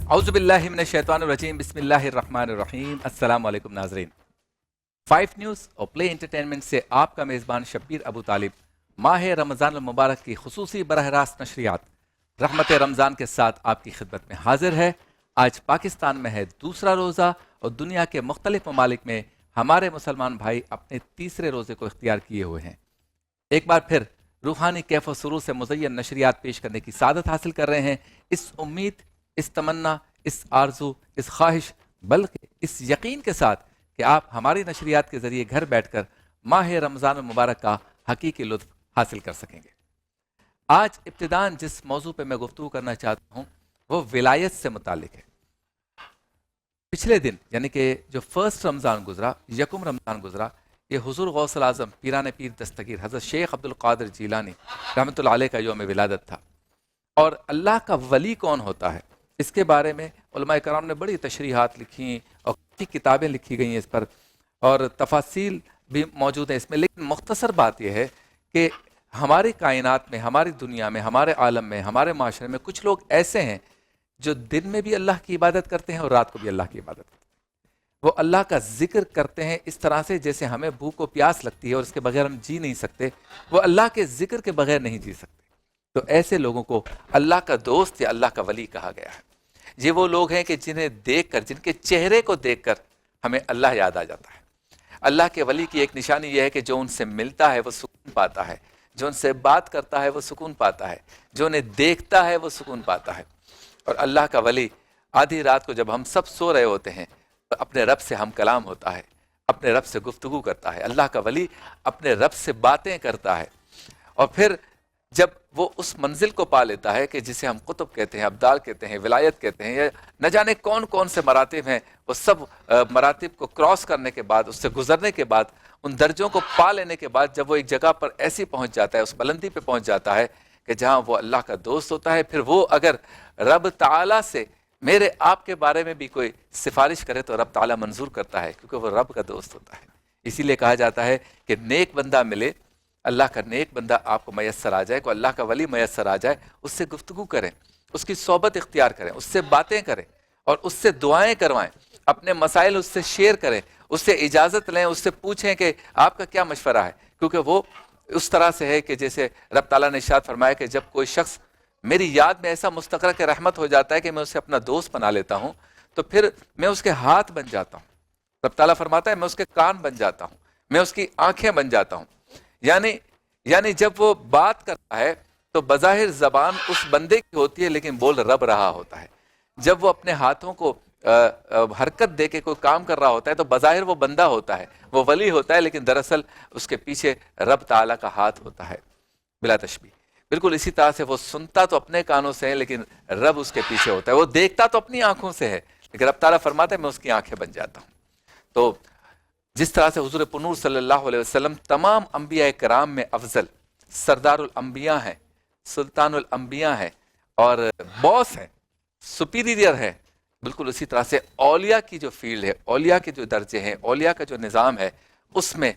اعوذ باللہ من الشیطان الرجیم بسم اللہ الرحمن الرحیم السلام علیکم ناظرین. 5 نیوز اور پلے انٹرٹینمنٹ سے آپ کا میزبان شبیر ابو طالب ماہ رمضان المبارک کی خصوصی براہ راست نشریات رحمت رمضان کے ساتھ آپ کی خدمت میں حاضر ہے. آج پاکستان میں ہے دوسرا روزہ اور دنیا کے مختلف ممالک میں ہمارے مسلمان بھائی اپنے تیسرے روزے کو اختیار کیے ہوئے ہیں. ایک بار پھر روحانی کیف و سرور سے مزین نشریات پیش کرنے کی سعادت حاصل کر رہے ہیں. اس امید، اس تمنا، اس آرزو، اس خواہش، بلکہ اس یقین کے ساتھ کہ آپ ہماری نشریات کے ذریعے گھر بیٹھ کر ماہ رمضان المبارک کا حقیقی لطف حاصل کر سکیں گے. آج ابتداً جس موضوع پہ میں گفتگو کرنا چاہتا ہوں وہ ولایت سے متعلق ہے. پچھلے دن یعنی کہ جو فرسٹ رمضان گزرا، یکم رمضان گزرا، یہ حضور غوث الاعظم پیران پیر دستگیر حضرت شیخ عبد القادر جیلانی رحمۃ اللہ علیہ کا یوم ولادت تھا. اور اللہ کا ولی کون ہوتا ہے اس کے بارے میں علماء کرام نے بڑی تشریحات لکھی اور کئی کتابیں لکھی گئی ہیں اس پر، اور تفاصیل بھی موجود ہیں اس میں. لیکن مختصر بات یہ ہے کہ ہماری کائنات میں، ہماری دنیا میں، ہمارے عالم میں، ہمارے معاشرے میں کچھ لوگ ایسے ہیں جو دن میں بھی اللہ کی عبادت کرتے ہیں اور رات کو بھی اللہ کی عبادت کرتے ہیں. وہ اللہ کا ذکر کرتے ہیں اس طرح سے جیسے ہمیں بھوک و پیاس لگتی ہے اور اس کے بغیر ہم جی نہیں سکتے، وہ اللہ کے ذکر کے بغیر نہیں جی سکتے. تو ایسے لوگوں کو اللہ کا دوست یا اللہ کا ولی کہا گیا ہے. یہ وہ لوگ ہیں کہ جنہیں دیکھ کر، جن کے چہرے کو دیکھ کر ہمیں اللہ یاد آ جاتا ہے. اللہ کے ولی کی ایک نشانی یہ ہے کہ جو ان سے ملتا ہے وہ سکون پاتا ہے، جو ان سے بات کرتا ہے وہ سکون پاتا ہے، جو انہیں دیکھتا ہے وہ سکون پاتا ہے. اور اللہ کا ولی آدھی رات کو جب ہم سب سو رہے ہوتے ہیں تو اپنے رب سے ہم کلام ہوتا ہے، اپنے رب سے گفتگو کرتا ہے. اللہ کا ولی اپنے رب سے باتیں کرتا ہے. اور پھر جب وہ اس منزل کو پا لیتا ہے کہ جسے ہم قطب کہتے ہیں، ابدال کہتے ہیں، ولایت کہتے ہیں، یا نہ جانے کون کون سے مراتب ہیں، وہ سب مراتب کو کراس کرنے کے بعد، اس سے گزرنے کے بعد، ان درجوں کو پا لینے کے بعد جب وہ ایک جگہ پر ایسی پہنچ جاتا ہے، اس بلندی پہ پہنچ جاتا ہے کہ جہاں وہ اللہ کا دوست ہوتا ہے، پھر وہ اگر رب تعالیٰ سے میرے آپ کے بارے میں بھی کوئی سفارش کرے تو رب تعالیٰ منظور کرتا ہے، کیونکہ وہ رب کا دوست ہوتا ہے. اسی لیے کہا جاتا ہے کہ نیک بندہ ملے، اللہ کا نیک بندہ آپ کو میسر آ جائے، کوئی اللہ کا ولی میسر آ جائے، اس سے گفتگو کریں، اس کی صحبت اختیار کریں، اس سے باتیں کریں اور اس سے دعائیں کروائیں، اپنے مسائل اس سے شیئر کریں، اس سے اجازت لیں، اس سے پوچھیں کہ آپ کا کیا مشورہ ہے. کیونکہ وہ اس طرح سے ہے کہ جیسے رب تعالیٰ نے ارشاد فرمایا کہ جب کوئی شخص میری یاد میں ایسا مستغرق رحمت ہو جاتا ہے کہ میں اسے اپنا دوست بنا لیتا ہوں تو پھر میں اس کے ہاتھ بن جاتا ہوں. رب تعالیٰ فرماتا ہے میں اس کے کان بن جاتا ہوں، میں اس کی آنکھیں بن جاتا ہوں. یعنی جب وہ بات کرتا ہے تو بظاہر زبان اس بندے کی ہوتی ہے لیکن بول رب رہا ہوتا ہے. جب وہ اپنے ہاتھوں کو حرکت دے کے کوئی کام کر رہا ہوتا ہے تو بظاہر وہ بندہ ہوتا ہے، وہ ولی ہوتا ہے، لیکن دراصل اس کے پیچھے رب تعالیٰ کا ہاتھ ہوتا ہے بلا تشبیہ. بالکل اسی طرح سے وہ سنتا تو اپنے کانوں سے ہے لیکن رب اس کے پیچھے ہوتا ہے. وہ دیکھتا تو اپنی آنکھوں سے ہے لیکن رب تعالیٰ فرماتا ہے میں اس کی آنکھیں بن جاتا ہوں. تو جس طرح سے حضور پنور صلی اللہ علیہ وسلم تمام انبیاء کرام میں افضل، سردار الانبیاء ہیں، سلطان الانبیاء ہیں اور باس ہیں، سپیریئر ہیں، بالکل اسی طرح سے اولیاء کی جو فیلڈ ہے، اولیاء کے جو درجے ہیں، اولیاء کا جو نظام ہے، اس میں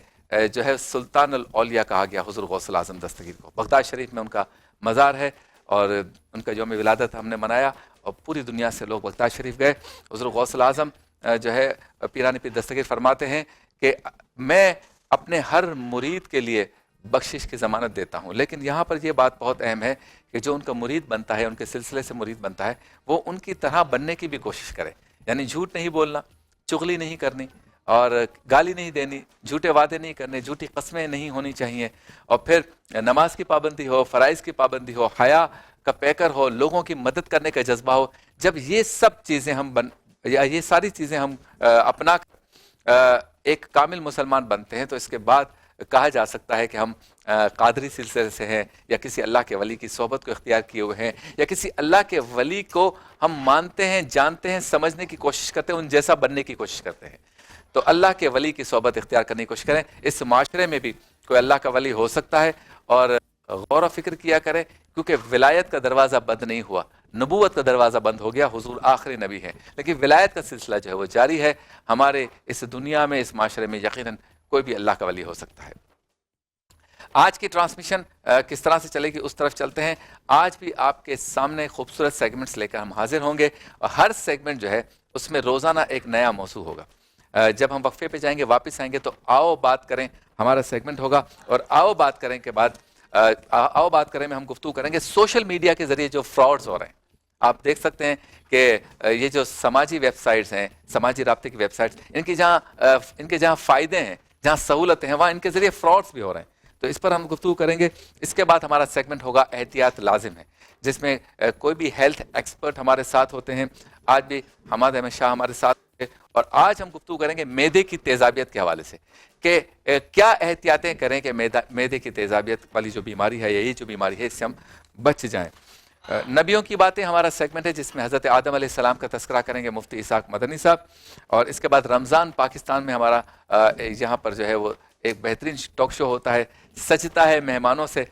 جو ہے سلطان الاولیاء کہا گیا حضور غوث الاعظم دستگیر کو. بغداد شریف میں ان کا مزار ہے اور ان کا یوم ولادت ہم نے منایا اور پوری دنیا سے لوگ بغداد شریف گئے. حضور غوث الاعظم جو ہے پیران پیر دستگیر فرماتے ہیں کہ میں اپنے ہر مرید کے لیے بخشش کی ضمانت دیتا ہوں، لیکن یہاں پر یہ بات بہت اہم ہے کہ جو ان کا مرید بنتا ہے، ان کے سلسلے سے مرید بنتا ہے، وہ ان کی طرح بننے کی بھی کوشش کرے. یعنی جھوٹ نہیں بولنا، چغلی نہیں کرنی اور گالی نہیں دینی، جھوٹے وعدے نہیں کرنے، جھوٹی قسمیں نہیں ہونی چاہیے، اور پھر نماز کی پابندی ہو، فرائض کی پابندی ہو، حیا کا پیکر ہو، لوگوں کی مدد کرنے کا جذبہ ہو. جب یہ سب چیزیں یہ ساری چیزیں ہم اپنا ایک کامل مسلمان بنتے ہیں تو اس کے بعد کہا جا سکتا ہے کہ ہم قادری سلسلے سے ہیں یا کسی اللہ کے ولی کی صحبت کو اختیار کیے ہوئے ہیں یا کسی اللہ کے ولی کو ہم مانتے ہیں، جانتے ہیں، سمجھنے کی کوشش کرتے ہیں، ان جیسا بننے کی کوشش کرتے ہیں. تو اللہ کے ولی کی صحبت اختیار کرنے کی کوشش کریں. اس معاشرے میں بھی کوئی اللہ کا ولی ہو سکتا ہے اور غور و فکر کیا کریں، کیونکہ ولایت کا دروازہ بند نہیں ہوا، نبوت کا دروازہ بند ہو گیا، حضور آخری نبی ہے، لیکن ولایت کا سلسلہ جو ہے وہ جاری ہے. ہمارے اس دنیا میں، اس معاشرے میں یقیناً کوئی بھی اللہ کا ولی ہو سکتا ہے. آج کی ٹرانسمیشن کس طرح سے چلے گی اس طرف چلتے ہیں. آج بھی آپ کے سامنے خوبصورت سیگمنٹس لے کر ہم حاضر ہوں گے اور ہر سیگمنٹ جو ہے اس میں روزانہ ایک نیا موضوع ہوگا. جب ہم وقفے پہ جائیں گے واپس آئیں گے تو آؤ بات کریں ہمارا سیگمنٹ ہوگا, اور آؤ بات کریں کے بعد آؤ بات کریں میں ہم گفتگو کریں گے سوشل میڈیا کے ذریعے جو فراڈز ہو رہے ہیں. آپ دیکھ سکتے ہیں کہ یہ جو سماجی ویب سائٹس ہیں, سماجی رابطے کی ویب سائٹس, ان کے جہاں فائدے ہیں, جہاں سہولتیں ہیں, وہاں ان کے ذریعے فراڈز بھی ہو رہے ہیں. تو اس پر ہم گفتگو کریں گے. اس کے بعد ہمارا سیگمنٹ ہوگا احتیاط لازم ہے, جس میں کوئی بھی ہیلتھ ایکسپرٹ ہمارے ساتھ ہوتے ہیں. آج بھی حماد احمد شاہ ہمارے ساتھ ہیں, اور آج ہم گفتگو کریں گے معدے کی تیزابیت کے حوالے سے کہ کیا احتیاطیں کریں کہ معدے کی تیزابیت والی جو بیماری ہے یا یہ جو بیماری ہے اس سے ہم بچ جائیں. نبیوں کی باتیں ہمارا سیگمنٹ ہے جس میں حضرت آدم علیہ السلام کا تذکرہ کریں گے مفتی اسحاق مدنی صاحب. اور اس کے بعد رمضان پاکستان میں ہمارا یہاں پر جو ہے وہ ایک بہترین ٹاک شو ہوتا ہے, سجتا ہے مہمانوں سے.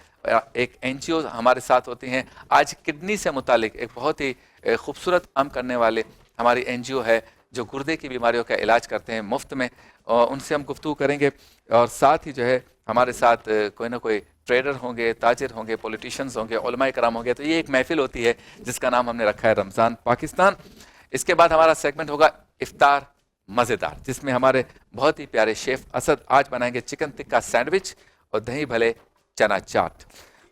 ایک این جی او ہمارے ساتھ ہوتی ہیں. آج کڈنی سے متعلق ایک بہت ہی خوبصورت کام کرنے والے ہماری این جی او ہے جو گردے کی بیماریوں کا علاج کرتے ہیں مفت میں, اور ان سے ہم گفتگو کریں گے. اور ساتھ ہی جو ہے ہمارے ساتھ کوئی نہ کوئی ٹریڈر ہوں گے, تاجر ہوں گے, پولیٹیشینز ہوں گے, علماء کرام ہوں گے. تو یہ ایک محفل ہوتی ہے جس کا نام ہم نے رکھا ہے رمضان پاکستان. اس کے بعد ہمارا سیگمنٹ ہوگا افطار مزیدار, جس میں ہمارے بہت ہی پیارے شیف اسد آج بنائیں گے چکن ٹکا سینڈوچ اور دہی بھلے چنا چاٹ.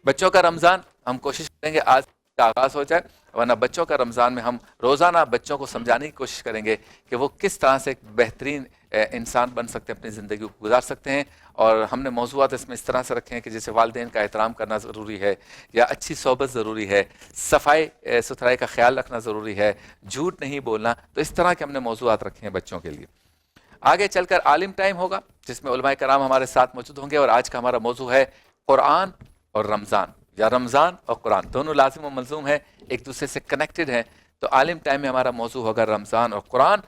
بچوں کا رمضان ہم کوشش کریں گے آج کا آغاز ہو جائے, ورنہ بچوں کا رمضان میں ہم روزانہ بچوں کو سمجھانے کی کوشش کریں گے کہ وہ کس طرح سے ایک بہترین انسان بن سکتے ہیں, اپنی زندگی کو گزار سکتے ہیں. اور ہم نے موضوعات اس میں اس طرح سے رکھے ہیں کہ جیسے والدین کا احترام کرنا ضروری ہے, یا اچھی صحبت ضروری ہے, صفائی ستھرائی کا خیال رکھنا ضروری ہے, جھوٹ نہیں بولنا. تو اس طرح کے ہم نے موضوعات رکھے ہیں بچوں کے لیے. آگے چل کر عالم ٹائم ہوگا جس میں علماء کرام ہمارے ساتھ موجود ہوں گے, اور آج کا ہمارا موضوع ہے قرآن اور رمضان, یا رمضان اور قرآن دونوں لازم و ملزوم ہیں, ایک دوسرے سے کنیکٹڈ ہیں. تو عالم ٹائم میں ہمارا موضوع ہوگا رمضان اور قرآن,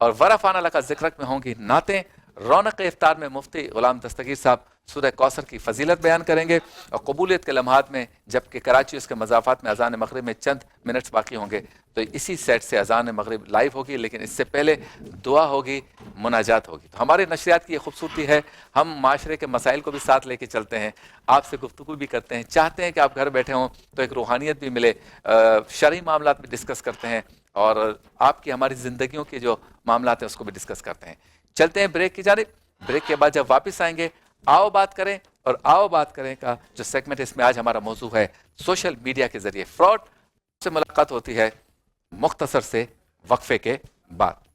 اور ورفانہ لکا ذکرک میں ہوں گی نعتیں. رونق افطار میں مفتی غلام دستگیر صاحب سورہ کوثر کی فضیلت بیان کریں گے, اور قبولیت کے لمحات میں جبکہ کراچی اس کے مضافات میں اذان مغرب میں چند منٹس باقی ہوں گے, تو اسی سیٹ سے اذان مغرب لائیو ہوگی, لیکن اس سے پہلے دعا ہوگی, مناجات ہوگی. تو ہمارے نشریات کی یہ خوبصورتی ہے, ہم معاشرے کے مسائل کو بھی ساتھ لے کے چلتے ہیں, آپ سے گفتگو بھی کرتے ہیں, چاہتے ہیں کہ آپ گھر بیٹھے ہوں تو ایک روحانیت بھی ملے, شرعی معاملات بھی ڈسکس کرتے ہیں, اور آپ کی ہماری زندگیوں کے جو معاملات ہیں اس کو بھی ڈسکس کرتے ہیں. چلتے ہیں بریک کی جانب. بریک کے بعد جب واپس آئیں گے آؤ بات کریں, اور آؤ بات کریں کا جو سیگمنٹ اس میں آج ہمارا موضوع ہے سوشل میڈیا کے ذریعے فراڈ. سے ملاقات ہوتی ہے مختصر سے وقفے کے بعد.